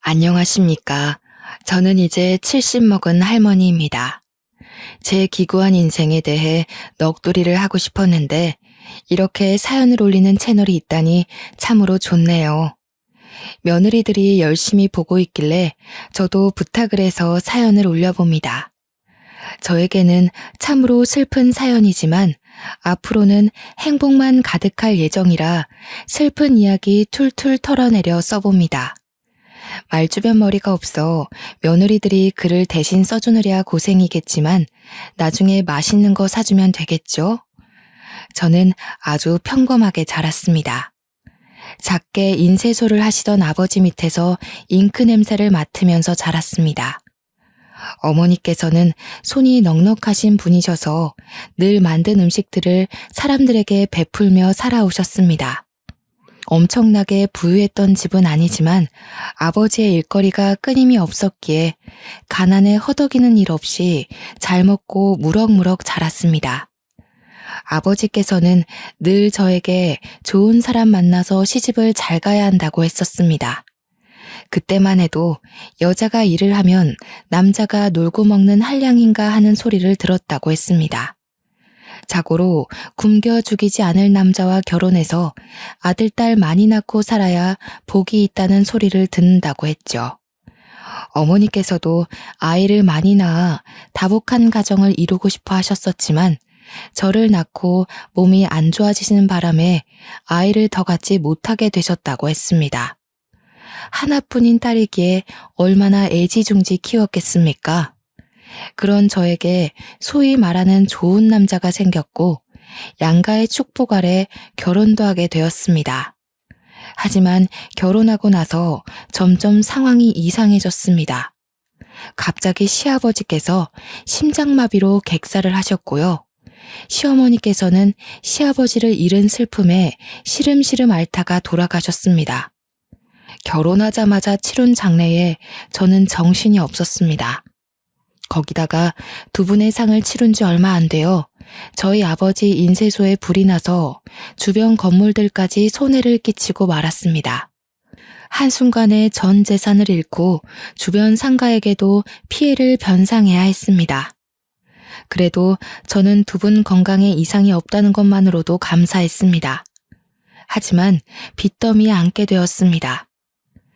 안녕하십니까. 저는 이제 70 먹은 할머니입니다. 제 기구한 인생에 대해 넋두리를 하고 싶었는데 이렇게 사연을 올리는 채널이 있다니 참으로 좋네요. 며느리들이 열심히 보고 있길래 저도 부탁을 해서 사연을 올려봅니다. 저에게는 참으로 슬픈 사연이지만 앞으로는 행복만 가득할 예정이라 슬픈 이야기 툴툴 털어내려 써봅니다. 말주변 머리가 없어 며느리들이 글을 대신 써주느랴 고생이겠지만 나중에 맛있는 거 사주면 되겠죠? 저는 아주 평범하게 자랐습니다. 작게 인쇄소를 하시던 아버지 밑에서 잉크 냄새를 맡으면서 자랐습니다. 어머니께서는 손이 넉넉하신 분이셔서 늘 만든 음식들을 사람들에게 베풀며 살아오셨습니다. 엄청나게 부유했던 집은 아니지만 아버지의 일거리가 끊임이 없었기에 가난에 허덕이는 일 없이 잘 먹고 무럭무럭 자랐습니다. 아버지께서는 늘 저에게 좋은 사람 만나서 시집을 잘 가야 한다고 했었습니다. 그때만 해도 여자가 일을 하면 남자가 놀고 먹는 한량인가 하는 소리를 들었다고 했습니다. 자고로 굶겨 죽이지 않을 남자와 결혼해서 아들, 딸 많이 낳고 살아야 복이 있다는 소리를 듣는다고 했죠. 어머니께서도 아이를 많이 낳아 다복한 가정을 이루고 싶어 하셨었지만 저를 낳고 몸이 안 좋아지시는 바람에 아이를 더 갖지 못하게 되셨다고 했습니다. 하나뿐인 딸이기에 얼마나 애지중지 키웠겠습니까? 그런 저에게 소위 말하는 좋은 남자가 생겼고 양가의 축복 아래 결혼도 하게 되었습니다. 하지만 결혼하고 나서 점점 상황이 이상해졌습니다. 갑자기 시아버지께서 심장마비로 객사를 하셨고요. 시어머니께서는 시아버지를 잃은 슬픔에 시름시름 앓다가 돌아가셨습니다. 결혼하자마자 치룬 장례에 저는 정신이 없었습니다. 거기다가 두 분의 상을 치룬 지 얼마 안 돼요. 저희 아버지 인쇄소에 불이 나서 주변 건물들까지 손해를 끼치고 말았습니다. 한순간에 전 재산을 잃고 주변 상가에게도 피해를 변상해야 했습니다. 그래도 저는 두 분 건강에 이상이 없다는 것만으로도 감사했습니다. 하지만 빚더미에 앉게 되었습니다.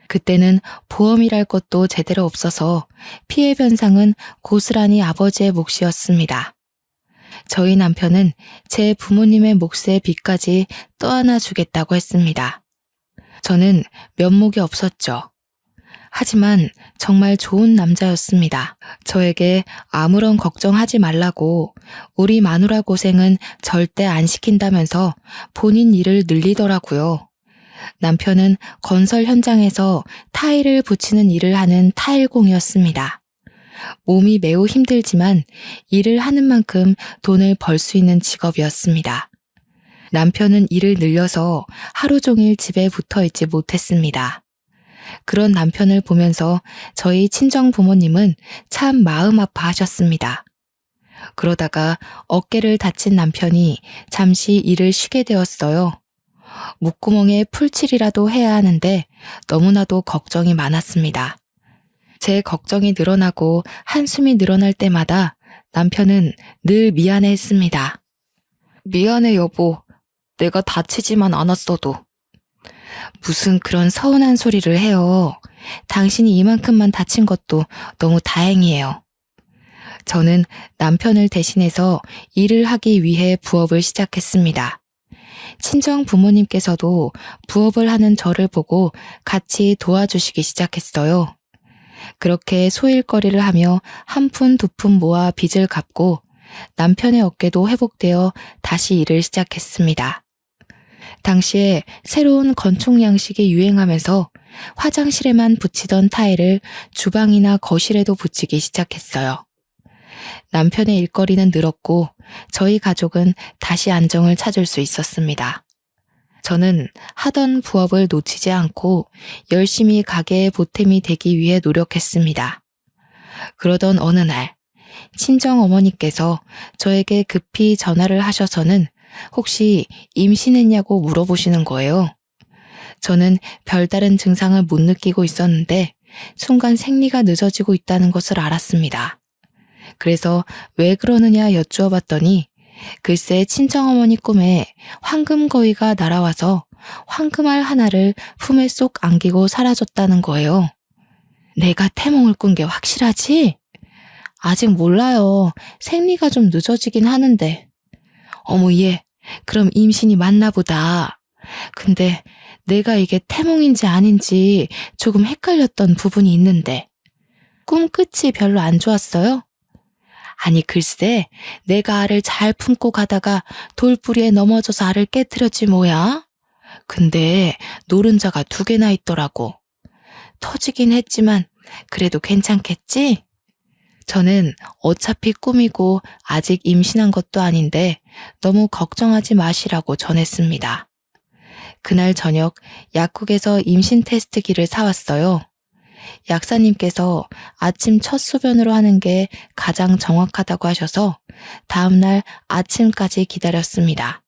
그때는 보험이랄 것도 제대로 없어서 피해 변상은 고스란히 아버지의 몫이었습니다. 저희 남편은 제 부모님의 몫의 빚까지 떠안아 주겠다고 했습니다. 저는 면목이 없었죠. 하지만 정말 좋은 남자였습니다. 저에게 아무런 걱정하지 말라고 우리 마누라 고생은 절대 안 시킨다면서 본인 일을 늘리더라고요. 남편은 건설 현장에서 타일을 붙이는 일을 하는 타일공이었습니다. 몸이 매우 힘들지만 일을 하는 만큼 돈을 벌 수 있는 직업이었습니다. 남편은 일을 늘려서 하루 종일 집에 붙어 있지 못했습니다. 그런 남편을 보면서 저희 친정 부모님은 참 마음 아파하셨습니다. 그러다가 어깨를 다친 남편이 잠시 일을 쉬게 되었어요. 목구멍에 풀칠이라도 해야 하는데 너무나도 걱정이 많았습니다. 제 걱정이 늘어나고 한숨이 늘어날 때마다 남편은 늘 미안해했습니다. 미안해 여보, 내가 다치지만 않았어도. 무슨 그런 서운한 소리를 해요. 당신이 이만큼만 다친 것도 너무 다행이에요. 저는 남편을 대신해서 일을 하기 위해 부업을 시작했습니다. 친정 부모님께서도 부업을 하는 저를 보고 같이 도와주시기 시작했어요. 그렇게 소일거리를 하며 한 푼 두 푼 모아 빚을 갚고 남편의 어깨도 회복되어 다시 일을 시작했습니다. 당시에 새로운 건축 양식이 유행하면서 화장실에만 붙이던 타일을 주방이나 거실에도 붙이기 시작했어요. 남편의 일거리는 늘었고 저희 가족은 다시 안정을 찾을 수 있었습니다. 저는 하던 부업을 놓치지 않고 열심히 가게의 보탬이 되기 위해 노력했습니다. 그러던 어느 날 친정 어머니께서 저에게 급히 전화를 하셔서는 혹시 임신했냐고 물어보시는 거예요. 저는 별다른 증상을 못 느끼고 있었는데 순간 생리가 늦어지고 있다는 것을 알았습니다. 그래서 왜 그러느냐 여쭈어 봤더니 글쎄 친정어머니 꿈에 황금거위가 날아와서 황금알 하나를 품에 쏙 안기고 사라졌다는 거예요. 내가 태몽을 꾼 게 확실하지? 아직 몰라요. 생리가 좀 늦어지긴 하는데. 어머 얘, 그럼 임신이 맞나 보다. 근데 내가 이게 태몽인지 아닌지 조금 헷갈렸던 부분이 있는데. 꿈 끝이 별로 안 좋았어요? 아니 글쎄 내가 알을 잘 품고 가다가 돌뿌리에 넘어져서 알을 깨트렸지 뭐야. 근데 노른자가 2개나 있더라고. 터지긴 했지만 그래도 괜찮겠지? 저는 어차피 꿈이고 아직 임신한 것도 아닌데 너무 걱정하지 마시라고 전했습니다. 그날 저녁 약국에서 임신 테스트기를 사왔어요. 약사님께서 아침 첫 소변으로 하는 게 가장 정확하다고 하셔서 다음날 아침까지 기다렸습니다.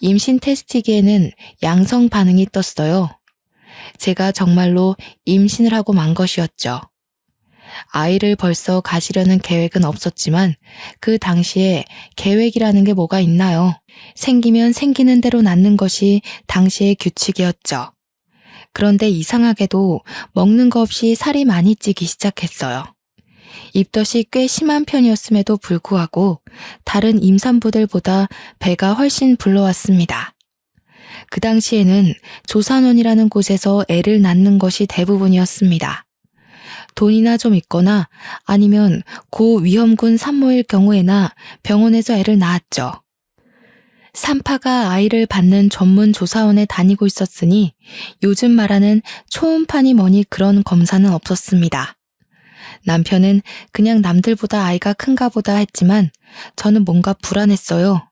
임신 테스트기에는 양성 반응이 떴어요. 제가 정말로 임신을 하고 만 것이었죠. 아이를 벌써 가지려는 계획은 없었지만 그 당시에 계획이라는 게 뭐가 있나요? 생기면 생기는 대로 낳는 것이 당시의 규칙이었죠. 그런데 이상하게도 먹는 거 없이 살이 많이 찌기 시작했어요. 입덧이 꽤 심한 편이었음에도 불구하고 다른 임산부들보다 배가 훨씬 불러왔습니다. 그 당시에는 조산원이라는 곳에서 애를 낳는 것이 대부분이었습니다. 돈이나 좀 있거나 아니면 고위험군 산모일 경우에나 병원에서 애를 낳았죠. 산파가 아이를 받는 전문 조사원에 다니고 있었으니 요즘 말하는 초음파니 뭐니 그런 검사는 없었습니다. 남편은 그냥 남들보다 아이가 큰가 보다 했지만 저는 뭔가 불안했어요.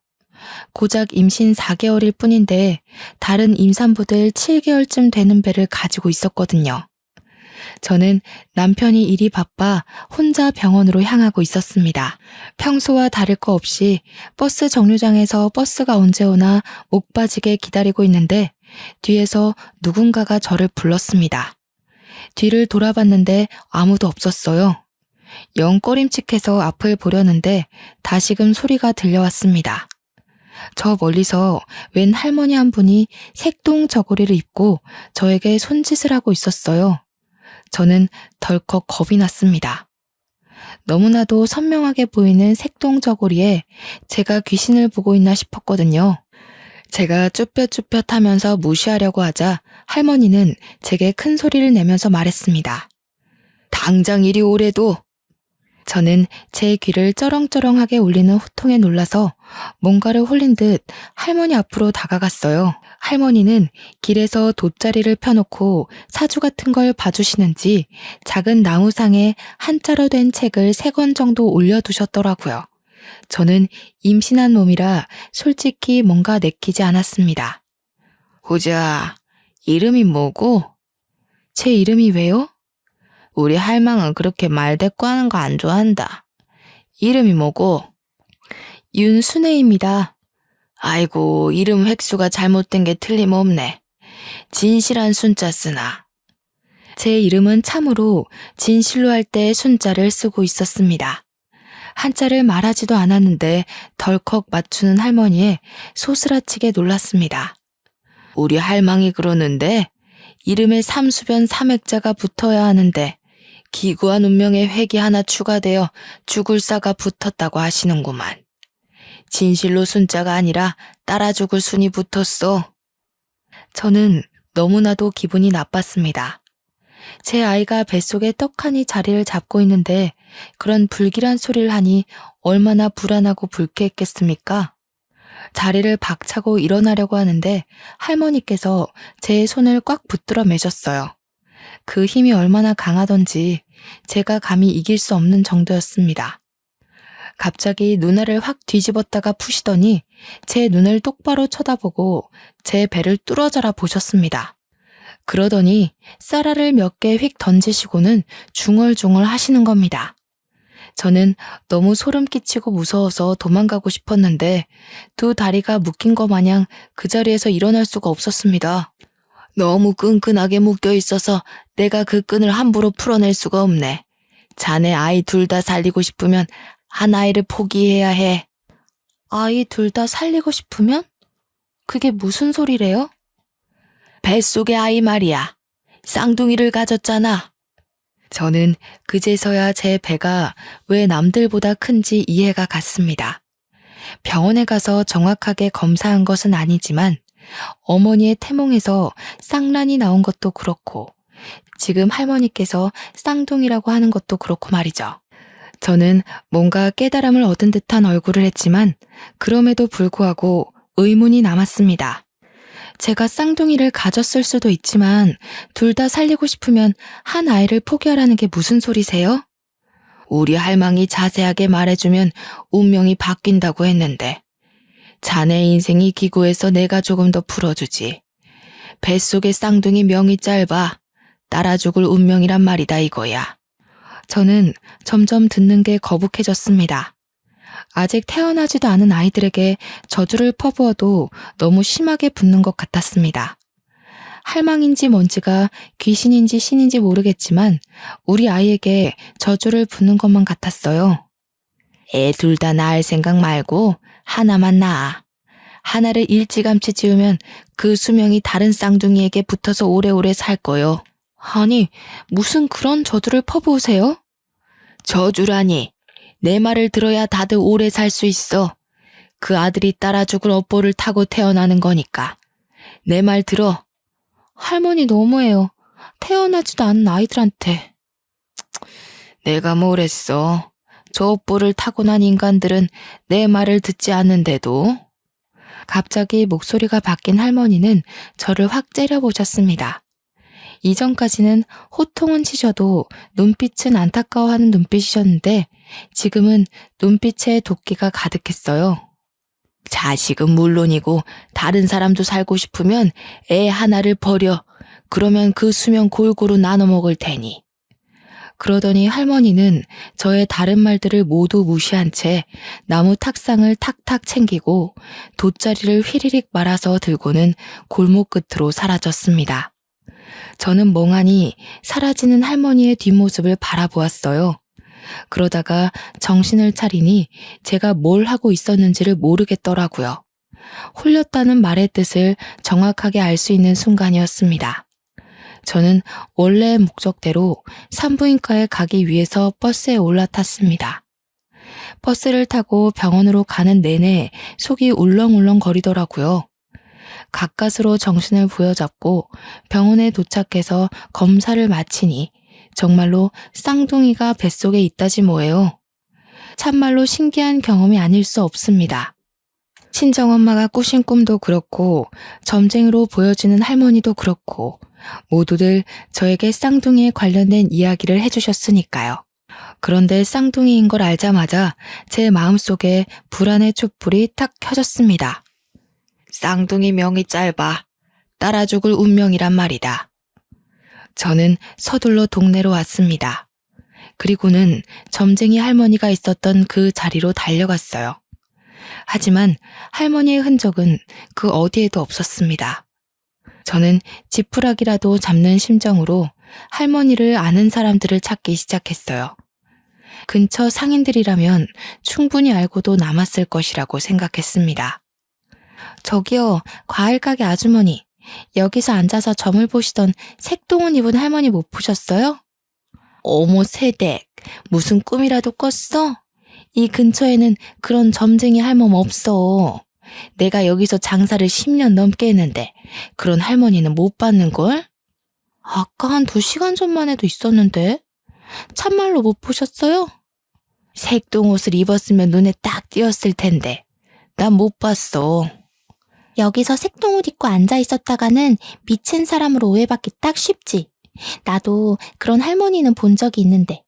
고작 임신 4개월일 뿐인데 다른 임산부들 7개월쯤 되는 배를 가지고 있었거든요. 저는 남편이 일이 바빠 혼자 병원으로 향하고 있었습니다. 평소와 다를 거 없이 버스 정류장에서 버스가 언제 오나 목 빠지게 기다리고 있는데 뒤에서 누군가가 저를 불렀습니다. 뒤를 돌아봤는데 아무도 없었어요. 영 꺼림칙해서 앞을 보려는데 다시금 소리가 들려왔습니다. 저 멀리서 웬 할머니 한 분이 색동 저고리를 입고 저에게 손짓을 하고 있었어요. 저는 덜컥 겁이 났습니다. 너무나도 선명하게 보이는 색동 저고리에 제가 귀신을 보고 있나 싶었거든요. 제가 쭈뼛쭈뼛 하면서 무시하려고 하자 할머니는 제게 큰 소리를 내면서 말했습니다. 당장 이리 오래도. 저는 제 귀를 쩌렁쩌렁하게 울리는 호통에 놀라서 뭔가를 홀린 듯 할머니 앞으로 다가갔어요. 할머니는 길에서 돗자리를 펴놓고 사주 같은 걸 봐주시는지 작은 나무상에 한자로 된 책을 3권 정도 올려두셨더라고요. 저는 임신한 몸이라 솔직히 뭔가 내키지 않았습니다. 호자, 이름이 뭐고? 제 이름이 왜요? 우리 할망은 그렇게 말대꾸하는 거 안 좋아한다. 이름이 뭐고? 윤순애입니다. 아이고, 이름 획수가 잘못된 게 틀림없네. 진실한 순자 쓰나. 제 이름은 참으로 진실로 할 때 순자를 쓰고 있었습니다. 한자를 말하지도 않았는데 덜컥 맞추는 할머니에 소스라치게 놀랐습니다. 우리 할망이 그러는데 이름에 삼수변 삼액자가 붙어야 하는데 기구한 운명의 획이 하나 추가되어 죽을 사가 붙었다고 하시는구만. 진실로 순자가 아니라 따라 죽을 순이 붙었어. 저는 너무나도 기분이 나빴습니다. 제 아이가 뱃속에 떡하니 자리를 잡고 있는데 그런 불길한 소리를 하니 얼마나 불안하고 불쾌했겠습니까? 자리를 박차고 일어나려고 하는데 할머니께서 제 손을 꽉 붙들어 매셨어요. 그 힘이 얼마나 강하던지 제가 감히 이길 수 없는 정도였습니다. 갑자기 눈알을 확 뒤집었다가 푸시더니 제 눈을 똑바로 쳐다보고 제 배를 뚫어져라 보셨습니다. 그러더니 쌀알을 몇 개 휙 던지시고는 중얼중얼 하시는 겁니다. 저는 너무 소름 끼치고 무서워서 도망가고 싶었는데 2 다리가 묶인 것 마냥 그 자리에서 일어날 수가 없었습니다. 너무 끈끈하게 묶여 있어서 내가 그 끈을 함부로 풀어낼 수가 없네. 자네 아이 둘 다 살리고 싶으면 한 아이를 포기해야 해. 아이 둘 다 살리고 싶으면? 그게 무슨 소리래요? 뱃속의 아이 말이야. 쌍둥이를 가졌잖아. 저는 그제서야 제 배가 왜 남들보다 큰지 이해가 갔습니다. 병원에 가서 정확하게 검사한 것은 아니지만 어머니의 태몽에서 쌍란이 나온 것도 그렇고 지금 할머니께서 쌍둥이라고 하는 것도 그렇고 말이죠. 저는 뭔가 깨달음을 얻은 듯한 얼굴을 했지만 그럼에도 불구하고 의문이 남았습니다. 제가 쌍둥이를 가졌을 수도 있지만 둘 다 살리고 싶으면 한 아이를 포기하라는 게 무슨 소리세요? 우리 할망이 자세하게 말해주면 운명이 바뀐다고 했는데 자네 인생이 기구해서 내가 조금 더 풀어주지. 뱃속의 쌍둥이 명이 짧아 따라 죽을 운명이란 말이다 이거야. 저는 점점 듣는 게 거북해졌습니다. 아직 태어나지도 않은 아이들에게 저주를 퍼부어도 너무 심하게 붙는 것 같았습니다. 할망인지 뭔지가 귀신인지 신인지 모르겠지만 우리 아이에게 저주를 붓는 것만 같았어요. 애 둘 다 낳을 생각 말고 하나만 낳아. 하나를 일찌감치 지우면 그 수명이 다른 쌍둥이에게 붙어서 오래오래 살 거요. 아니, 무슨 그런 저주를 퍼부으세요? 저주라니. 내 말을 들어야 다들 오래 살 수 있어. 그 아들이 따라 죽을 업보를 타고 태어나는 거니까. 내 말 들어. 할머니 너무해요. 태어나지도 않은 아이들한테. 내가 뭘 했어. 저 업보를 타고난 인간들은 내 말을 듣지 않는데도. 갑자기 목소리가 바뀐 할머니는 저를 확 째려보셨습니다. 이전까지는 호통은 치셔도 눈빛은 안타까워하는 눈빛이셨는데 지금은 눈빛에 도끼가 가득했어요. 자식은 물론이고 다른 사람도 살고 싶으면 애 하나를 버려. 그러면 그 수명 골고루 나눠 먹을 테니. 그러더니 할머니는 저의 다른 말들을 모두 무시한 채 나무 탁상을 탁탁 챙기고 돗자리를 휘리릭 말아서 들고는 골목 끝으로 사라졌습니다. 저는 멍하니 사라지는 할머니의 뒷모습을 바라보았어요. 그러다가 정신을 차리니 제가 뭘 하고 있었는지를 모르겠더라고요. 홀렸다는 말의 뜻을 정확하게 알 수 있는 순간이었습니다. 저는 원래의 목적대로 산부인과에 가기 위해서 버스에 올라탔습니다. 버스를 타고 병원으로 가는 내내 속이 울렁울렁 거리더라고요. 가까스로 정신을 부여잡고 병원에 도착해서 검사를 마치니 정말로 쌍둥이가 뱃속에 있다지 뭐예요. 참말로 신기한 경험이 아닐 수 없습니다. 친정엄마가 꾸신 꿈도 그렇고 점쟁이로 보여지는 할머니도 그렇고 모두들 저에게 쌍둥이에 관련된 이야기를 해주셨으니까요. 그런데 쌍둥이인 걸 알자마자 제 마음속에 불안의 촛불이 탁 켜졌습니다. 쌍둥이 명이 짧아 따라 죽을 운명이란 말이다. 저는 서둘러 동네로 왔습니다. 그리고는 점쟁이 할머니가 있었던 그 자리로 달려갔어요. 하지만 할머니의 흔적은 그 어디에도 없었습니다. 저는 지푸라기라도 잡는 심정으로 할머니를 아는 사람들을 찾기 시작했어요. 근처 상인들이라면 충분히 알고도 남았을 것이라고 생각했습니다. 저기요, 과일 가게 아주머니. 여기서 앉아서 점을 보시던 색동옷 입은 할머니 못 보셨어요? 어머 세댁, 무슨 꿈이라도 꿨어? 이 근처에는 그런 점쟁이 할멈 없어. 내가 여기서 장사를 10년 넘게 했는데 그런 할머니는 못 봤는걸? 아까 한 2시간 전만 해도 있었는데 참말로 못 보셨어요? 색동옷을 입었으면 눈에 딱 띄었을 텐데 난 못 봤어. 여기서 색동옷 입고 앉아 있었다가는 미친 사람으로 오해받기 딱 쉽지. 나도 그런 할머니는 본 적이 있는데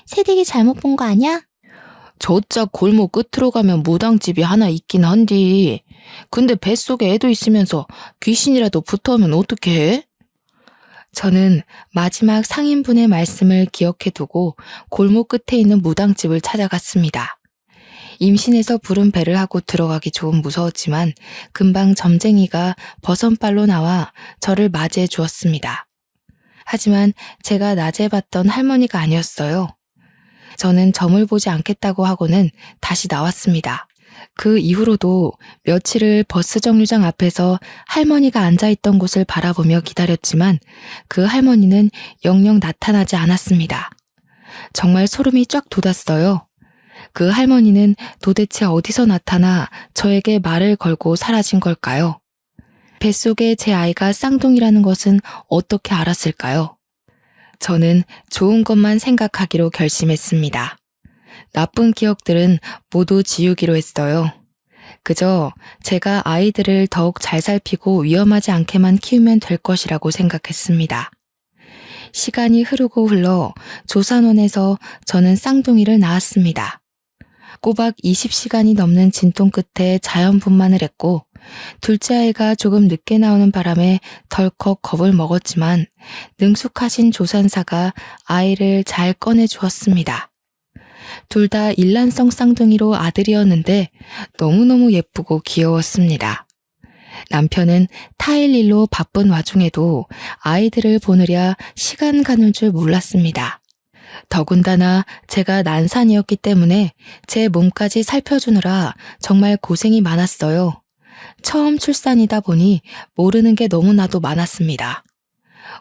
새댁이 잘못 본 거 아니야? 저짝 골목 끝으로 가면 무당집이 하나 있긴 한디. 근데 뱃속에 애도 있으면서 귀신이라도 붙어오면 어떡해? 저는 마지막 상인분의 말씀을 기억해두고 골목 끝에 있는 무당집을 찾아갔습니다. 임신해서 부른 배를 하고 들어가기 좀 무서웠지만 금방 점쟁이가 버선발로 나와 저를 맞이해 주었습니다. 하지만 제가 낮에 봤던 할머니가 아니었어요. 저는 점을 보지 않겠다고 하고는 다시 나왔습니다. 그 이후로도 며칠을 버스 정류장 앞에서 할머니가 앉아있던 곳을 바라보며 기다렸지만 그 할머니는 영영 나타나지 않았습니다. 정말 소름이 쫙 돋았어요. 그 할머니는 도대체 어디서 나타나 저에게 말을 걸고 사라진 걸까요? 뱃속에 제 아이가 쌍둥이라는 것은 어떻게 알았을까요? 저는 좋은 것만 생각하기로 결심했습니다. 나쁜 기억들은 모두 지우기로 했어요. 그저 제가 아이들을 더욱 잘 살피고 위험하지 않게만 키우면 될 것이라고 생각했습니다. 시간이 흐르고 흘러 조산원에서 저는 쌍둥이를 낳았습니다. 꼬박 20시간이 넘는 진통 끝에 자연분만을 했고 둘째 아이가 조금 늦게 나오는 바람에 덜컥 겁을 먹었지만 능숙하신 조산사가 아이를 잘 꺼내 주었습니다. 둘 다 일란성 쌍둥이로 아들이었는데 너무너무 예쁘고 귀여웠습니다. 남편은 타일 일로 바쁜 와중에도 아이들을 보느랴 시간 가는 줄 몰랐습니다. 더군다나 제가 난산이었기 때문에 제 몸까지 살펴주느라 정말 고생이 많았어요. 처음 출산이다 보니 모르는 게 너무나도 많았습니다.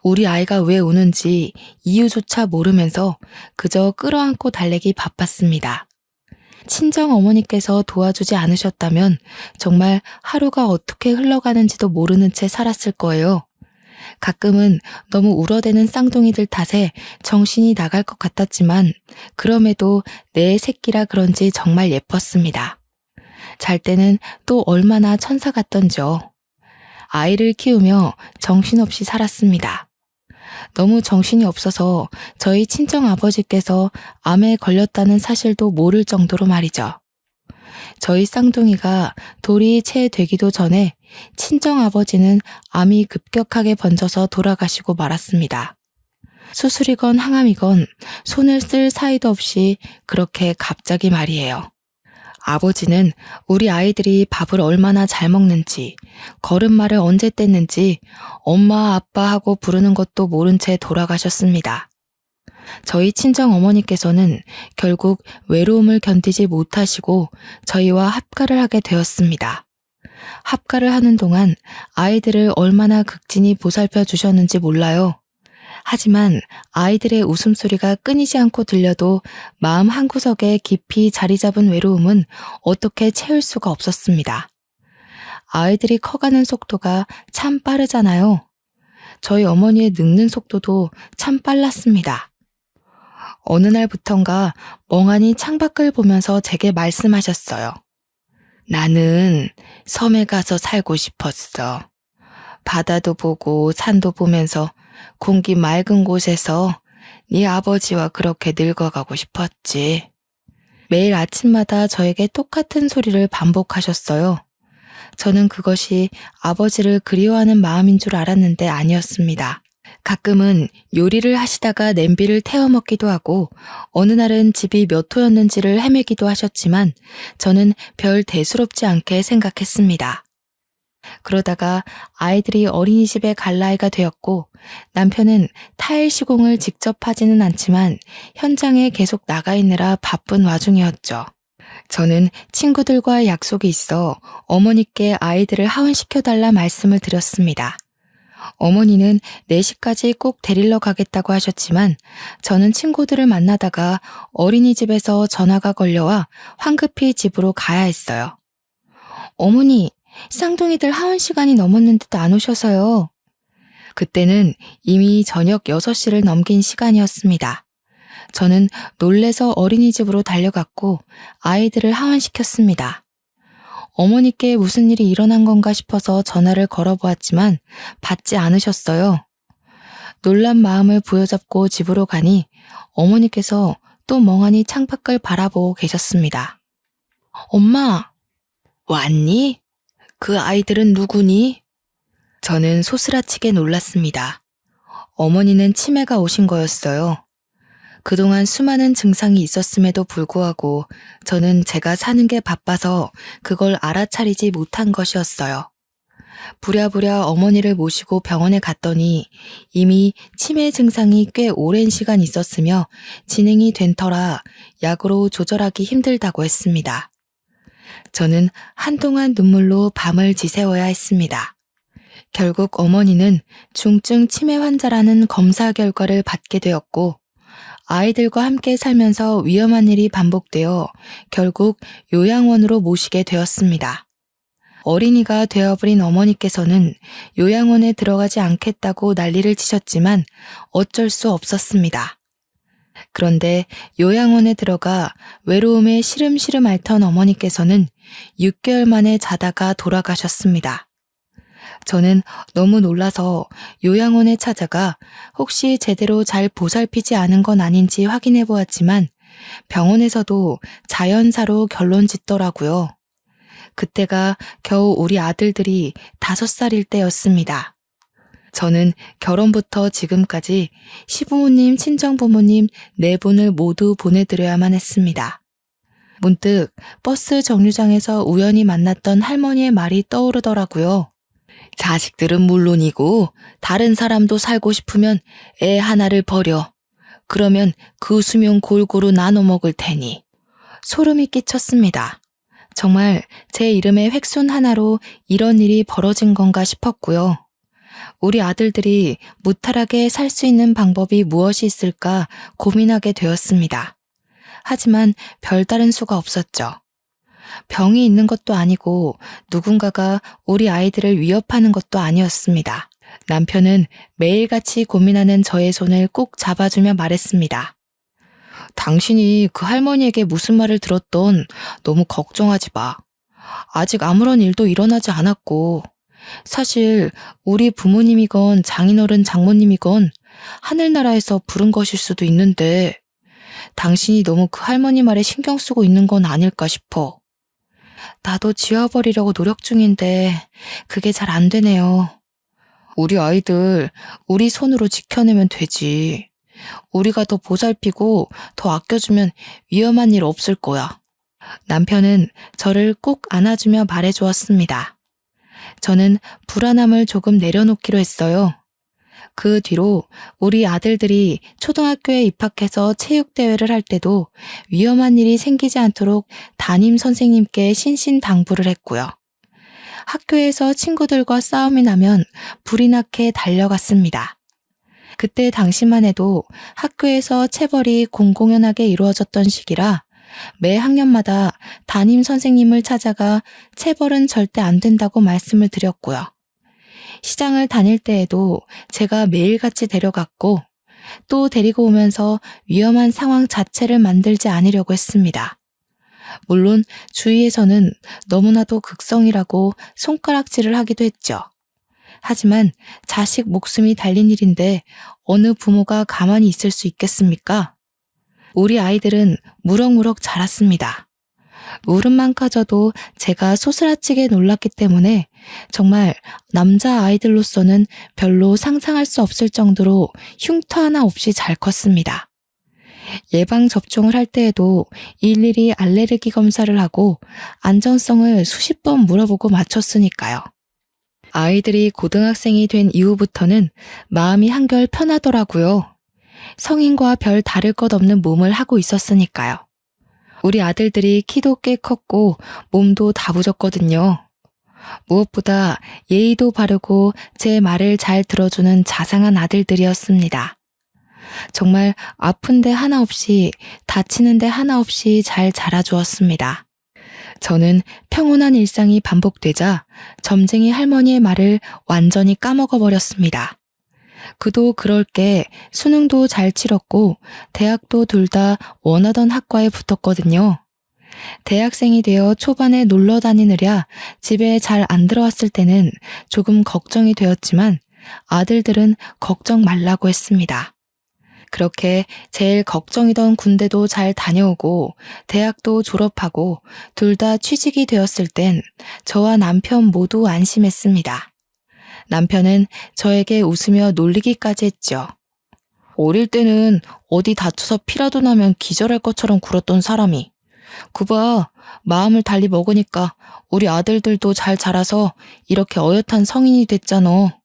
우리 아이가 왜 우는지 이유조차 모르면서 그저 끌어안고 달래기 바빴습니다. 친정 어머니께서 도와주지 않으셨다면 정말 하루가 어떻게 흘러가는지도 모르는 채 살았을 거예요. 가끔은 너무 울어대는 쌍둥이들 탓에 정신이 나갈 것 같았지만 그럼에도 내 새끼라 그런지 정말 예뻤습니다. 잘 때는 또 얼마나 천사 같던지요. 아이를 키우며 정신없이 살았습니다. 너무 정신이 없어서 저희 친정아버지께서 암에 걸렸다는 사실도 모를 정도로 말이죠. 저희 쌍둥이가 돌이 채 되기도 전에 친정아버지는 암이 급격하게 번져서 돌아가시고 말았습니다. 수술이건 항암이건 손을 쓸 사이도 없이 그렇게 갑자기 말이에요. 아버지는 우리 아이들이 밥을 얼마나 잘 먹는지, 걸음마를 언제 뗐는지 엄마 아빠 하고 부르는 것도 모른 채 돌아가셨습니다. 저희 친정 어머니께서는 결국 외로움을 견디지 못하시고 저희와 합가를 하게 되었습니다. 합가를 하는 동안 아이들을 얼마나 극진히 보살펴 주셨는지 몰라요. 하지만 아이들의 웃음소리가 끊이지 않고 들려도 마음 한구석에 깊이 자리 잡은 외로움은 어떻게 채울 수가 없었습니다. 아이들이 커가는 속도가 참 빠르잖아요. 저희 어머니의 늙는 속도도 참 빨랐습니다. 어느 날부턴가 멍하니 창밖을 보면서 제게 말씀하셨어요. 나는 섬에 가서 살고 싶었어. 바다도 보고 산도 보면서 공기 맑은 곳에서 네 아버지와 그렇게 늙어가고 싶었지. 매일 아침마다 저에게 똑같은 소리를 반복하셨어요. 저는 그것이 아버지를 그리워하는 마음인 줄 알았는데 아니었습니다. 가끔은 요리를 하시다가 냄비를 태워 먹기도 하고 어느 날은 집이 몇 호였는지를 헤매기도 하셨지만 저는 별 대수롭지 않게 생각했습니다. 그러다가 아이들이 어린이집에 갈 나이가 되었고 남편은 타일 시공을 직접 하지는 않지만 현장에 계속 나가 있느라 바쁜 와중이었죠. 저는 친구들과 약속이 있어 어머니께 아이들을 하원시켜달라 말씀을 드렸습니다. 어머니는 4시까지 꼭 데리러 가겠다고 하셨지만 저는 친구들을 만나다가 어린이집에서 전화가 걸려와 황급히 집으로 가야 했어요. 어머니, 쌍둥이들 하원 시간이 넘었는데도 안 오셔서요. 그때는 이미 저녁 6시를 넘긴 시간이었습니다. 저는 놀래서 어린이집으로 달려갔고 아이들을 하원시켰습니다. 어머니께 무슨 일이 일어난 건가 싶어서 전화를 걸어보았지만 받지 않으셨어요. 놀란 마음을 부여잡고 집으로 가니 어머니께서 또 멍하니 창밖을 바라보고 계셨습니다. 엄마, 왔니? 그 아이들은 누구니? 저는 소스라치게 놀랐습니다. 어머니는 치매가 오신 거였어요. 그동안 수많은 증상이 있었음에도 불구하고 저는 제가 사는 게 바빠서 그걸 알아차리지 못한 것이었어요. 부랴부랴 어머니를 모시고 병원에 갔더니 이미 치매 증상이 꽤 오랜 시간 있었으며 진행이 된 터라 약으로 조절하기 힘들다고 했습니다. 저는 한동안 눈물로 밤을 지새워야 했습니다. 결국 어머니는 중증 치매 환자라는 검사 결과를 받게 되었고 아이들과 함께 살면서 위험한 일이 반복되어 결국 요양원으로 모시게 되었습니다. 어린이가 되어버린 어머니께서는 요양원에 들어가지 않겠다고 난리를 치셨지만 어쩔 수 없었습니다. 그런데 요양원에 들어가 외로움에 시름시름 앓던 어머니께서는 6개월 만에 자다가 돌아가셨습니다. 저는 너무 놀라서 요양원에 찾아가 혹시 제대로 잘 보살피지 않은 건 아닌지 확인해 보았지만 병원에서도 자연사로 결론 짓더라고요. 그때가 겨우 우리 아들들이 5살일 때였습니다. 저는 결혼부터 지금까지 시부모님, 친정부모님 4분을 모두 보내드려야만 했습니다. 문득 버스 정류장에서 우연히 만났던 할머니의 말이 떠오르더라고요. 자식들은 물론이고 다른 사람도 살고 싶으면 애 하나를 버려. 그러면 그 수명 골고루 나눠 먹을 테니. 소름이 끼쳤습니다. 정말 제 이름의 획순 하나로 이런 일이 벌어진 건가 싶었고요. 우리 아들들이 무탈하게 살 수 있는 방법이 무엇이 있을까 고민하게 되었습니다. 하지만 별다른 수가 없었죠. 병이 있는 것도 아니고 누군가가 우리 아이들을 위협하는 것도 아니었습니다. 남편은 매일같이 고민하는 저의 손을 꼭 잡아주며 말했습니다. 당신이 그 할머니에게 무슨 말을 들었던 너무 걱정하지 마. 아직 아무런 일도 일어나지 않았고 사실 우리 부모님이건 장인어른 장모님이건 하늘나라에서 부른 것일 수도 있는데 당신이 너무 그 할머니 말에 신경 쓰고 있는 건 아닐까 싶어. 나도 지워버리려고 노력 중인데 그게 잘 안 되네요. 우리 아이들 우리 손으로 지켜내면 되지. 우리가 더 보살피고 더 아껴주면 위험한 일 없을 거야. 남편은 저를 꼭 안아주며 말해주었습니다. 저는 불안함을 조금 내려놓기로 했어요. 그 뒤로 우리 아들들이 초등학교에 입학해서 체육대회를 할 때도 위험한 일이 생기지 않도록 담임 선생님께 신신당부를 했고요. 학교에서 친구들과 싸움이 나면 불이 나게 달려갔습니다. 그때 당시만 해도 학교에서 체벌이 공공연하게 이루어졌던 시기라 매 학년마다 담임 선생님을 찾아가 체벌은 절대 안 된다고 말씀을 드렸고요. 시장을 다닐 때에도 제가 매일같이 데려갔고 또 데리고 오면서 위험한 상황 자체를 만들지 않으려고 했습니다. 물론 주위에서는 너무나도 극성이라고 손가락질을 하기도 했죠. 하지만 자식 목숨이 달린 일인데 어느 부모가 가만히 있을 수 있겠습니까? 우리 아이들은 무럭무럭 자랐습니다. 울음만 까져도 제가 소스라치게 놀랐기 때문에 정말 남자 아이들로서는 별로 상상할 수 없을 정도로 흉터 하나 없이 잘 컸습니다. 예방접종을 할 때에도 일일이 알레르기 검사를 하고 안전성을 수십 번 물어보고 맞췄으니까요. 아이들이 고등학생이 된 이후부터는 마음이 한결 편하더라고요. 성인과 별 다를 것 없는 몸을 하고 있었으니까요. 우리 아들들이 키도 꽤 컸고 몸도 다부졌거든요. 무엇보다 예의도 바르고 제 말을 잘 들어주는 자상한 아들들이었습니다. 정말 아픈 데 하나 없이 다치는 데 하나 없이 잘 자라주었습니다. 저는 평온한 일상이 반복되자 점쟁이 할머니의 말을 완전히 까먹어버렸습니다. 그도 그럴 게 수능도 잘 치렀고 대학도 둘 다 원하던 학과에 붙었거든요. 대학생이 되어 초반에 놀러 다니느랴 집에 잘 안 들어왔을 때는 조금 걱정이 되었지만 아들들은 걱정 말라고 했습니다. 그렇게 제일 걱정이던 군대도 잘 다녀오고 대학도 졸업하고 둘 다 취직이 되었을 땐 저와 남편 모두 안심했습니다. 남편은 저에게 웃으며 놀리기까지 했죠. 어릴 때는 어디 다쳐서 피라도 나면 기절할 것처럼 굴었던 사람이 그봐 마음을 달리 먹으니까 우리 아들들도 잘 자라서 이렇게 어엿한 성인이 됐잖아.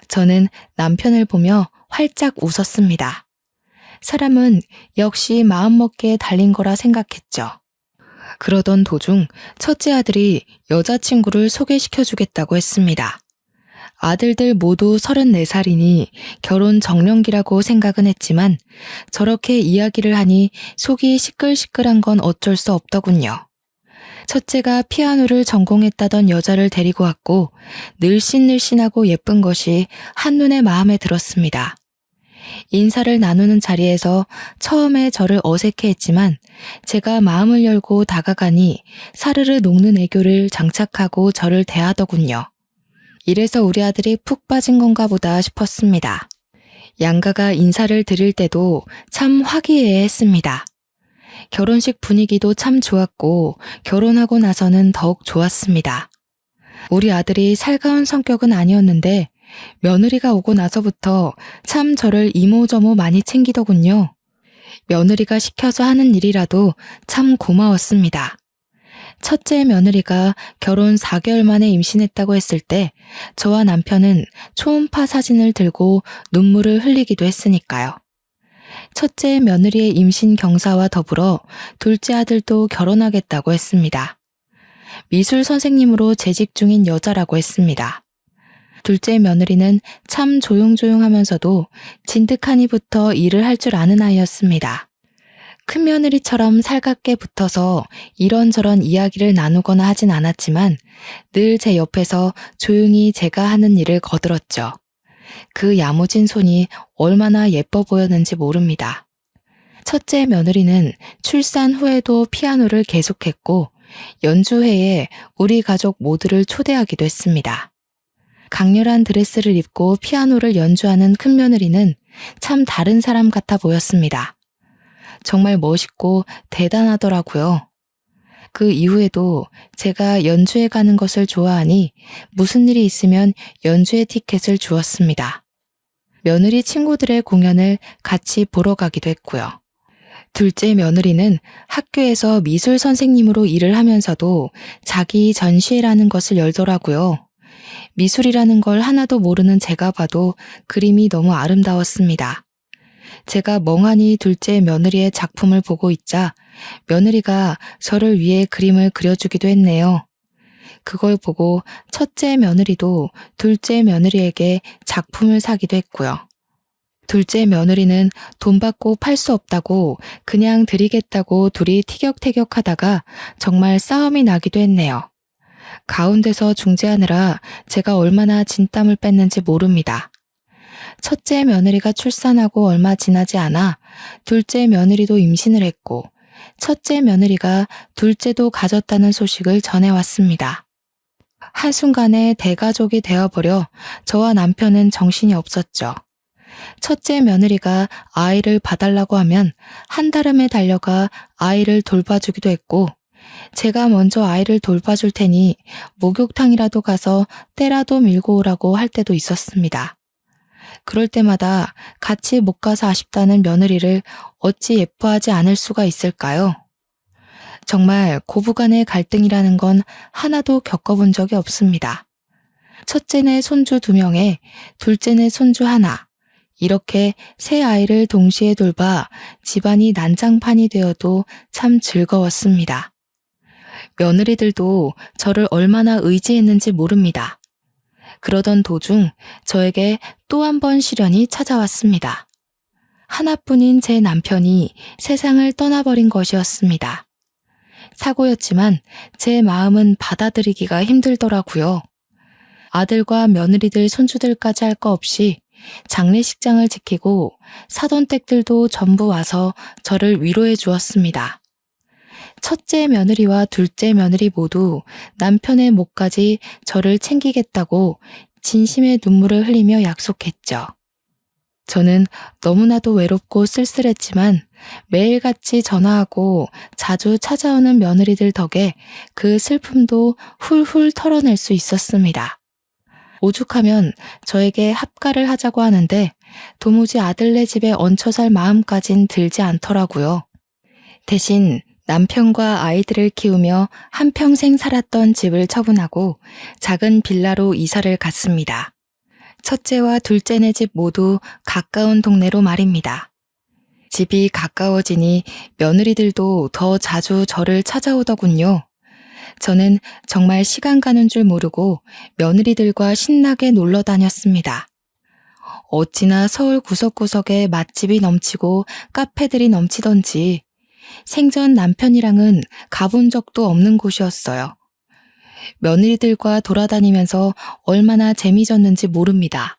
저는 남편을 보며 활짝 웃었습니다. 사람은 역시 마음먹기에 달린 거라 생각했죠. 그러던 도중 첫째 아들이 여자친구를 소개시켜주겠다고 했습니다. 아들들 모두 34살이니 결혼 정년기라고 생각은 했지만 저렇게 이야기를 하니 속이 시끌시끌한 건 어쩔 수 없더군요. 첫째가 피아노를 전공했다던 여자를 데리고 왔고 늘씬늘씬하고 예쁜 것이 한눈에 마음에 들었습니다. 인사를 나누는 자리에서 처음에 저를 어색해했지만 제가 마음을 열고 다가가니 사르르 녹는 애교를 장착하고 저를 대하더군요. 이래서 우리 아들이 푹 빠진 건가 보다 싶었습니다. 양가가 인사를 드릴 때도 참 화기애애했습니다. 결혼식 분위기도 참 좋았고 결혼하고 나서는 더욱 좋았습니다. 우리 아들이 살가운 성격은 아니었는데 며느리가 오고 나서부터 참 저를 이모저모 많이 챙기더군요. 며느리가 시켜서 하는 일이라도 참 고마웠습니다. 첫째 며느리가 결혼 4개월 만에 임신했다고 했을 때 저와 남편은 초음파 사진을 들고 눈물을 흘리기도 했으니까요. 첫째 며느리의 임신 경사와 더불어 둘째 아들도 결혼하겠다고 했습니다. 미술 선생님으로 재직 중인 여자라고 했습니다. 둘째 며느리는 참 조용조용하면서도 진득하니부터 일을 할 줄 아는 아이였습니다. 큰 며느리처럼 살갑게 붙어서 이런저런 이야기를 나누거나 하진 않았지만 늘 제 옆에서 조용히 제가 하는 일을 거들었죠. 그 야무진 손이 얼마나 예뻐 보였는지 모릅니다. 첫째 며느리는 출산 후에도 피아노를 계속했고 연주회에 우리 가족 모두를 초대하기도 했습니다. 강렬한 드레스를 입고 피아노를 연주하는 큰 며느리는 참 다른 사람 같아 보였습니다. 정말 멋있고 대단하더라고요. 그 이후에도 제가 연주회 가는 것을 좋아하니 무슨 일이 있으면 연주회 티켓을 주었습니다. 며느리 친구들의 공연을 같이 보러 가기도 했고요. 둘째 며느리는 학교에서 미술 선생님으로 일을 하면서도 자기 전시회라는 것을 열더라고요. 미술이라는 걸 하나도 모르는 제가 봐도 그림이 너무 아름다웠습니다. 제가 멍하니 둘째 며느리의 작품을 보고 있자 며느리가 저를 위해 그림을 그려주기도 했네요. 그걸 보고 첫째 며느리도 둘째 며느리에게 작품을 사기도 했고요. 둘째 며느리는 돈 받고 팔 수 없다고 그냥 드리겠다고 둘이 티격태격하다가 정말 싸움이 나기도 했네요. 가운데서 중재하느라 제가 얼마나 진땀을 뺐는지 모릅니다. 첫째 며느리가 출산하고 얼마 지나지 않아 둘째 며느리도 임신을 했고 첫째 며느리가 둘째도 가졌다는 소식을 전해왔습니다. 한순간에 대가족이 되어버려 저와 남편은 정신이 없었죠. 첫째 며느리가 아이를 봐달라고 하면 한달음에 달려가 아이를 돌봐주기도 했고 제가 먼저 아이를 돌봐줄 테니 목욕탕이라도 가서 때라도 밀고 오라고 할 때도 있었습니다. 그럴 때마다 같이 못 가서 아쉽다는 며느리를 어찌 예뻐하지 않을 수가 있을까요? 정말 고부간의 갈등이라는 건 하나도 겪어본 적이 없습니다. 첫째네 손주 2명에 둘째네 손주 하나, 이렇게 세 아이를 동시에 돌봐 집안이 난장판이 되어도 참 즐거웠습니다. 며느리들도 저를 얼마나 의지했는지 모릅니다. 그러던 도중 저에게 또 한 번 시련이 찾아왔습니다. 하나뿐인 제 남편이 세상을 떠나버린 것이었습니다. 사고였지만 제 마음은 받아들이기가 힘들더라고요. 아들과 며느리들 손주들까지 할 거 없이 장례식장을 지키고 사돈댁들도 전부 와서 저를 위로해 주었습니다. 첫째 며느리와 둘째 며느리 모두 남편의 몫까지 저를 챙기겠다고 진심의 눈물을 흘리며 약속했죠. 저는 너무나도 외롭고 쓸쓸했지만 매일같이 전화하고 자주 찾아오는 며느리들 덕에 그 슬픔도 훌훌 털어낼 수 있었습니다. 오죽하면 저에게 합가를 하자고 하는데 도무지 아들네 집에 얹혀 살 마음까진 들지 않더라고요. 대신 남편과 아이들을 키우며 한평생 살았던 집을 처분하고 작은 빌라로 이사를 갔습니다. 첫째와 둘째네 집 모두 가까운 동네로 말입니다. 집이 가까워지니 며느리들도 더 자주 저를 찾아오더군요. 저는 정말 시간 가는 줄 모르고 며느리들과 신나게 놀러 다녔습니다. 어찌나 서울 구석구석에 맛집이 넘치고 카페들이 넘치던지 생전 남편이랑은 가본 적도 없는 곳이었어요. 며느리들과 돌아다니면서 얼마나 재미졌는지 모릅니다.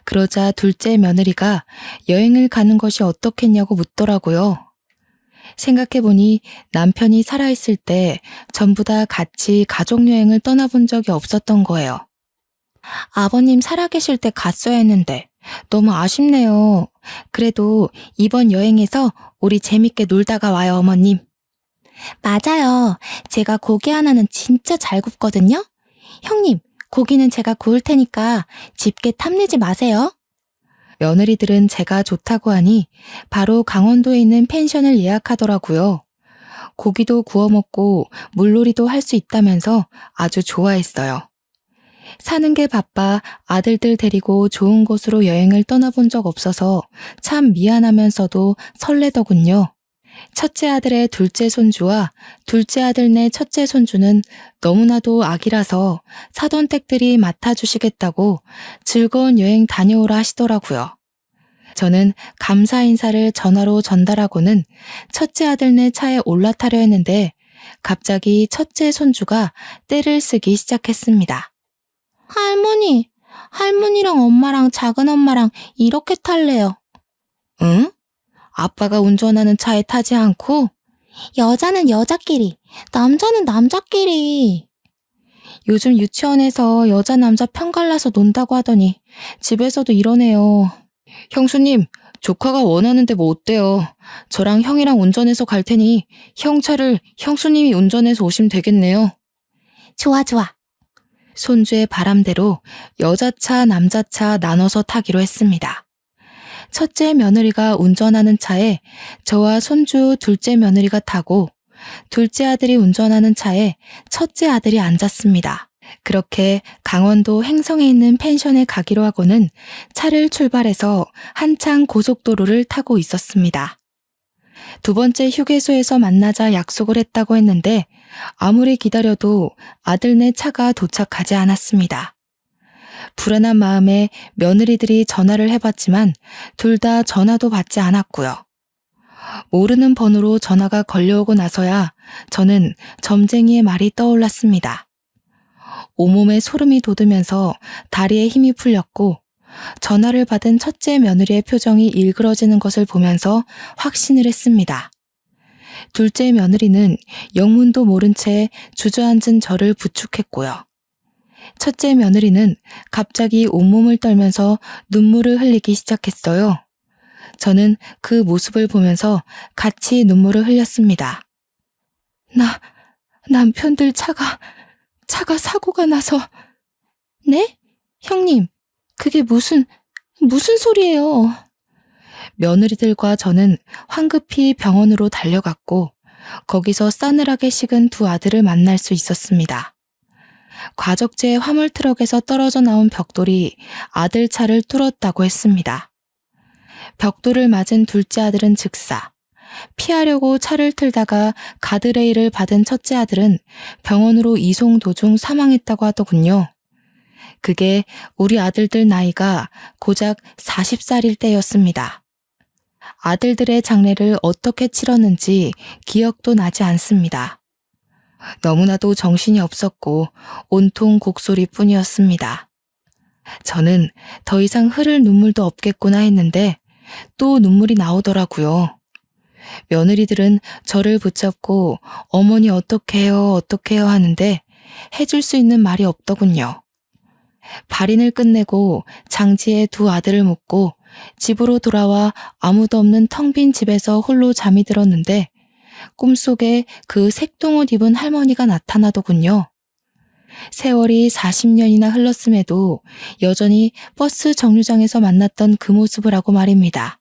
그러자 둘째 며느리가 여행을 가는 것이 어떻겠냐고 묻더라고요. 생각해보니 남편이 살아있을 때 전부 다 같이 가족여행을 떠나본 적이 없었던 거예요. 아버님 살아계실 때 갔어야 했는데 너무 아쉽네요. 그래도 이번 여행에서 우리 재밌게 놀다가 와요, 어머님. 맞아요. 제가 고기 하나는 진짜 잘 굽거든요. 형님, 고기는 제가 구울 테니까 집게 탐내지 마세요. 며느리들은 제가 좋다고 하니 바로 강원도에 있는 펜션을 예약하더라고요. 고기도 구워 먹고 물놀이도 할 수 있다면서 아주 좋아했어요. 사는 게 바빠 아들들 데리고 좋은 곳으로 여행을 떠나본 적 없어서 참 미안하면서도 설레더군요. 첫째 아들의 둘째 손주와 둘째 아들네 첫째 손주는 너무나도 아기라서 사돈댁들이 맡아주시겠다고 즐거운 여행 다녀오라 하시더라고요. 저는 감사 인사를 전화로 전달하고는 첫째 아들네 차에 올라타려 했는데 갑자기 첫째 손주가 떼를 쓰기 시작했습니다. 할머니랑 엄마랑 작은 엄마랑 이렇게 탈래요. 응? 아빠가 운전하는 차에 타지 않고? 여자는 여자끼리, 남자는 남자끼리. 요즘 유치원에서 여자 남자 편갈라서 논다고 하더니 집에서도 이러네요. 형수님, 조카가 원하는데 뭐 어때요? 저랑 형이랑 운전해서 갈 테니 형 차를 형수님이 운전해서 오시면 되겠네요. 좋아. 손주의 바람대로 여자차, 남자차 나눠서 타기로 했습니다. 첫째 며느리가 운전하는 차에 저와 손주 둘째 며느리가 타고 둘째 아들이 운전하는 차에 첫째 아들이 앉았습니다. 그렇게 강원도 횡성에 있는 펜션에 가기로 하고는 차를 출발해서 한창 고속도로를 타고 있었습니다. 두 번째 휴게소에서 만나자 약속을 했다고 했는데 아무리 기다려도 아들네 차가 도착하지 않았습니다. 불안한 마음에 며느리들이 전화를 해봤지만 둘 다 전화도 받지 않았고요. 모르는 번호로 전화가 걸려오고 나서야 저는 점쟁이의 말이 떠올랐습니다. 온몸에 소름이 돋으면서 다리에 힘이 풀렸고 전화를 받은 첫째 며느리의 표정이 일그러지는 것을 보면서 확신을 했습니다. 둘째 며느리는 영문도 모른 채 주저앉은 저를 부축했고요. 첫째 며느리는 갑자기 온몸을 떨면서 눈물을 흘리기 시작했어요. 저는 그 모습을 보면서 같이 눈물을 흘렸습니다. 남편들 차가 사고가 나서. 네? 형님, 그게 무슨 소리예요? 며느리들과 저는 황급히 병원으로 달려갔고 거기서 싸늘하게 식은 두 아들을 만날 수 있었습니다. 과적제 화물 트럭에서 떨어져 나온 벽돌이 아들 차를 뚫었다고 했습니다. 벽돌을 맞은 둘째 아들은 즉사, 피하려고 차를 틀다가 가드레일을 받은 첫째 아들은 병원으로 이송 도중 사망했다고 하더군요. 그게 우리 아들들 나이가 고작 40살일 때였습니다. 아들들의 장례를 어떻게 치렀는지 기억도 나지 않습니다. 너무나도 정신이 없었고 온통 곡소리뿐이었습니다. 저는 더 이상 흐를 눈물도 없겠구나 했는데 또 눈물이 나오더라고요. 며느리들은 저를 붙잡고 어머니 어떻게 해요 하는데 해줄 수 있는 말이 없더군요. 발인을 끝내고 장지에 두 아들을 묻고 집으로 돌아와 아무도 없는 텅 빈 집에서 홀로 잠이 들었는데 꿈속에 그 색동옷 입은 할머니가 나타나더군요. 세월이 40년이나 흘렀음에도 여전히 버스 정류장에서 만났던 그 모습을 하고 말입니다.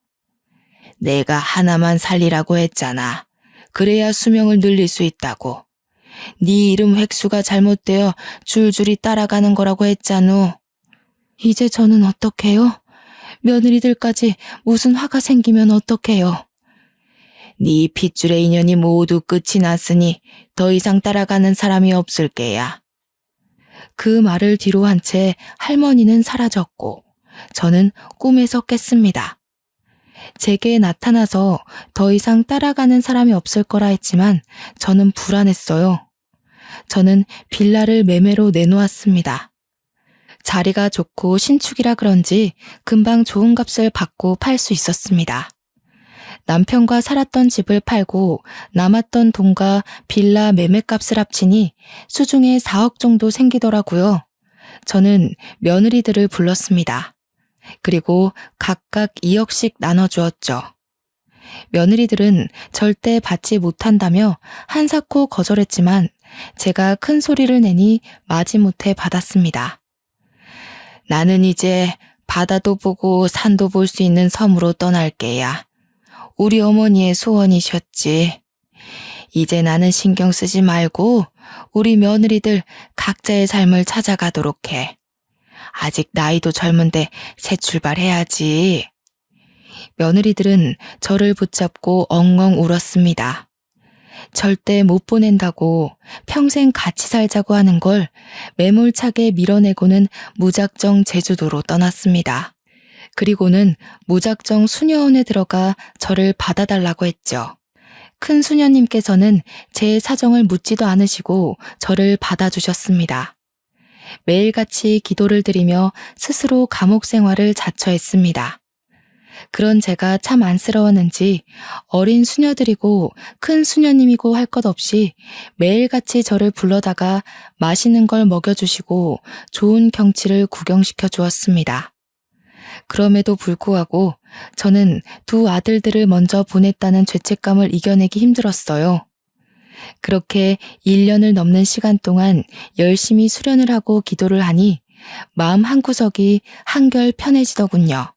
내가 하나만 살리라고 했잖아. 그래야 수명을 늘릴 수 있다고. 네 이름 획수가 잘못되어 줄줄이 따라가는 거라고 했잖아. 이제 저는 어떡해요? 며느리들까지 무슨 화가 생기면 어떡해요? 네 핏줄의 인연이 모두 끝이 났으니 더 이상 따라가는 사람이 없을 게야. 그 말을 뒤로 한 채 할머니는 사라졌고 저는 꿈에서 깼습니다. 제게 나타나서 더 이상 따라가는 사람이 없을 거라 했지만 저는 불안했어요. 저는 빌라를 매매로 내놓았습니다. 자리가 좋고 신축이라 그런지 금방 좋은 값을 받고 팔 수 있었습니다. 남편과 살았던 집을 팔고 남았던 돈과 빌라 매매값을 합치니 수중에 4억 정도 생기더라고요. 저는 며느리들을 불렀습니다. 그리고 각각 2억씩 나눠주었죠. 며느리들은 절대 받지 못한다며 한사코 거절했지만 제가 큰 소리를 내니 마지못해 받았습니다. 나는 이제 바다도 보고 산도 볼 수 있는 섬으로 떠날 게야. 우리 어머니의 소원이셨지. 이제 나는 신경 쓰지 말고 우리 며느리들 각자의 삶을 찾아가도록 해. 아직 나이도 젊은데 새 출발해야지. 며느리들은 저를 붙잡고 엉엉 울었습니다. 절대 못 보낸다고 평생 같이 살자고 하는 걸 매몰차게 밀어내고는 무작정 제주도로 떠났습니다. 그리고는 무작정 수녀원에 들어가 저를 받아달라고 했죠. 큰 수녀님께서는 제 사정을 묻지도 않으시고 저를 받아주셨습니다. 매일같이 기도를 드리며 스스로 감옥 생활을 자처했습니다. 그런 제가 참 안쓰러웠는지 어린 수녀들이고 큰 수녀님이고 할 것 없이 매일같이 저를 불러다가 맛있는 걸 먹여주시고 좋은 경치를 구경시켜 주었습니다. 그럼에도 불구하고 저는 두 아들들을 먼저 보냈다는 죄책감을 이겨내기 힘들었어요. 그렇게 1년을 넘는 시간 동안 열심히 수련을 하고 기도를 하니 마음 한구석이 한결 편해지더군요.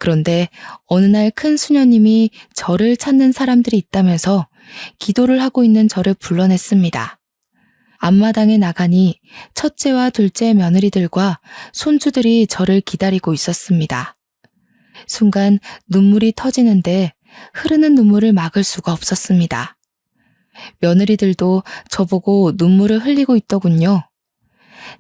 그런데 어느 날 큰 수녀님이 저를 찾는 사람들이 있다면서 기도를 하고 있는 저를 불러냈습니다. 앞마당에 나가니 첫째와 둘째 며느리들과 손주들이 저를 기다리고 있었습니다. 순간 눈물이 터지는데 흐르는 눈물을 막을 수가 없었습니다. 며느리들도 저보고 눈물을 흘리고 있더군요.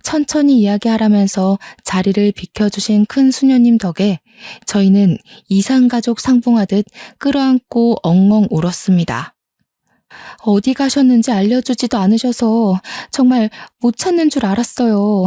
천천히 이야기하라면서 자리를 비켜주신 큰 수녀님 덕에 저희는 이산가족 상봉하듯 끌어안고 엉엉 울었습니다. 어디 가셨는지 알려주지도 않으셔서 정말 못 찾는 줄 알았어요.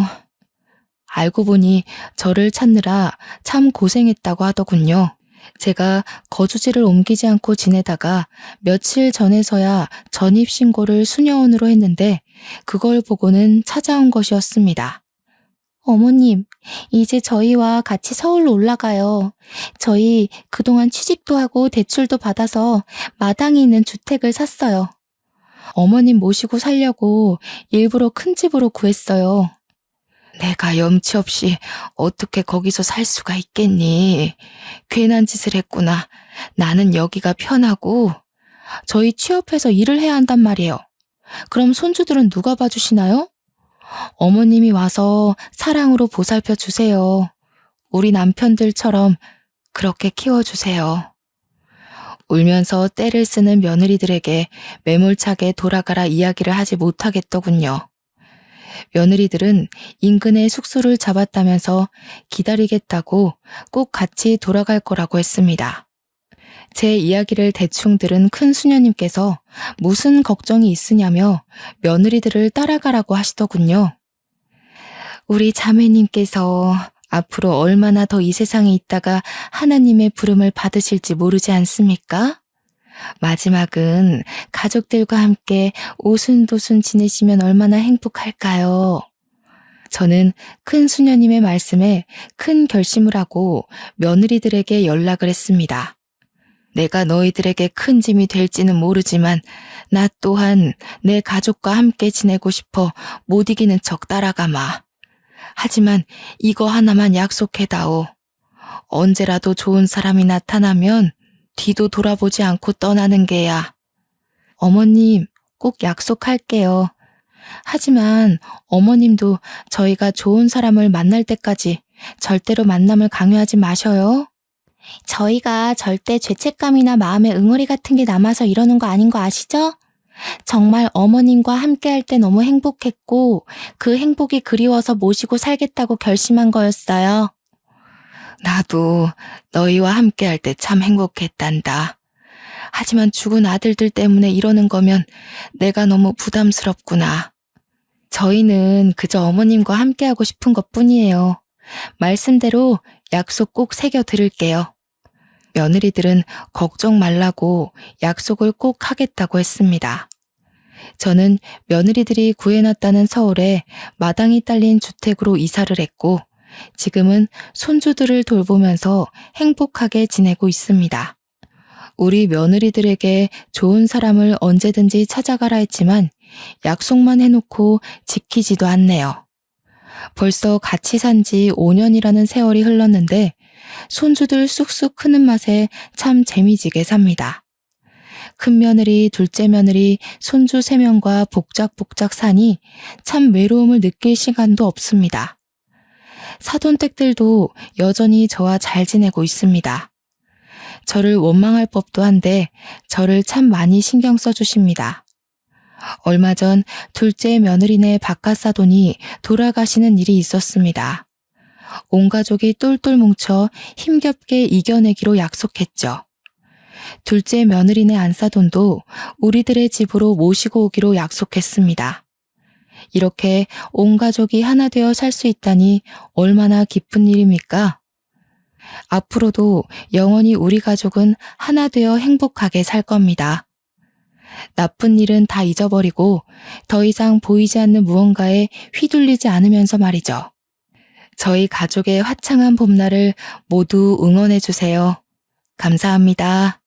알고 보니 저를 찾느라 참 고생했다고 하더군요. 제가 거주지를 옮기지 않고 지내다가 며칠 전에서야 전입신고를 수녀원으로 했는데 그걸 보고는 찾아온 것이었습니다. 어머님, 이제 저희와 같이 서울로 올라가요. 저희 그동안 취직도 하고 대출도 받아서 마당에 있는 주택을 샀어요. 어머님 모시고 살려고 일부러 큰 집으로 구했어요. 내가 염치 없이 어떻게 거기서 살 수가 있겠니? 괜한 짓을 했구나. 나는 여기가 편하고 저희 취업해서 일을 해야 한단 말이에요. 그럼 손주들은 누가 봐주시나요? 어머님이 와서 사랑으로 보살펴 주세요. 우리 남편들처럼 그렇게 키워주세요. 울면서 떼를 쓰는 며느리들에게 매몰차게 돌아가라 이야기를 하지 못하겠더군요. 며느리들은 인근에 숙소를 잡았다면서 기다리겠다고 꼭 같이 돌아갈 거라고 했습니다. 제 이야기를 대충 들은 큰 수녀님께서 무슨 걱정이 있으냐며 며느리들을 따라가라고 하시더군요. 우리 자매님께서 앞으로 얼마나 더 이 세상에 있다가 하나님의 부름을 받으실지 모르지 않습니까? 마지막은 가족들과 함께 오순도순 지내시면 얼마나 행복할까요? 저는 큰 수녀님의 말씀에 큰 결심을 하고 며느리들에게 연락을 했습니다. 내가 너희들에게 큰 짐이 될지는 모르지만 나 또한 내 가족과 함께 지내고 싶어 못 이기는 척 따라가마. 하지만 이거 하나만 약속해다오. 언제라도 좋은 사람이 나타나면 뒤도 돌아보지 않고 떠나는 게야. 어머님, 꼭 약속할게요. 하지만 어머님도 저희가 좋은 사람을 만날 때까지 절대로 만남을 강요하지 마셔요. 저희가 절대 죄책감이나 마음의 응어리 같은 게 남아서 이러는 거 아닌 거 아시죠? 정말 어머님과 함께 할 때 너무 행복했고 그 행복이 그리워서 모시고 살겠다고 결심한 거였어요. 나도 너희와 함께 할 때 참 행복했단다. 하지만 죽은 아들들 때문에 이러는 거면 내가 너무 부담스럽구나. 저희는 그저 어머님과 함께 하고 싶은 것뿐이에요. 말씀대로 약속 꼭 새겨 드릴게요. 며느리들은 걱정 말라고 약속을 꼭 하겠다고 했습니다. 저는 며느리들이 구해놨다는 서울에 마당이 딸린 주택으로 이사를 했고 지금은 손주들을 돌보면서 행복하게 지내고 있습니다. 우리 며느리들에게 좋은 사람을 언제든지 찾아가라 했지만 약속만 해놓고 지키지도 않네요. 벌써 같이 산 지 5년이라는 세월이 흘렀는데 손주들 쑥쑥 크는 맛에 참 재미지게 삽니다. 큰 며느리, 둘째 며느리, 손주 3명과 복작복작 사니 참 외로움을 느낄 시간도 없습니다. 사돈댁들도 여전히 저와 잘 지내고 있습니다. 저를 원망할 법도 한데 저를 참 많이 신경 써주십니다. 얼마 전 둘째 며느리네 바깥사돈이 돌아가시는 일이 있었습니다. 온 가족이 똘똘 뭉쳐 힘겹게 이겨내기로 약속했죠. 둘째 며느리네 안사돈도 우리들의 집으로 모시고 오기로 약속했습니다. 이렇게 온 가족이 하나 되어 살 수 있다니 얼마나 기쁜 일입니까? 앞으로도 영원히 우리 가족은 하나 되어 행복하게 살 겁니다. 나쁜 일은 다 잊어버리고 더 이상 보이지 않는 무언가에 휘둘리지 않으면서 말이죠. 저희 가족의 화창한 봄날을 모두 응원해 주세요. 감사합니다.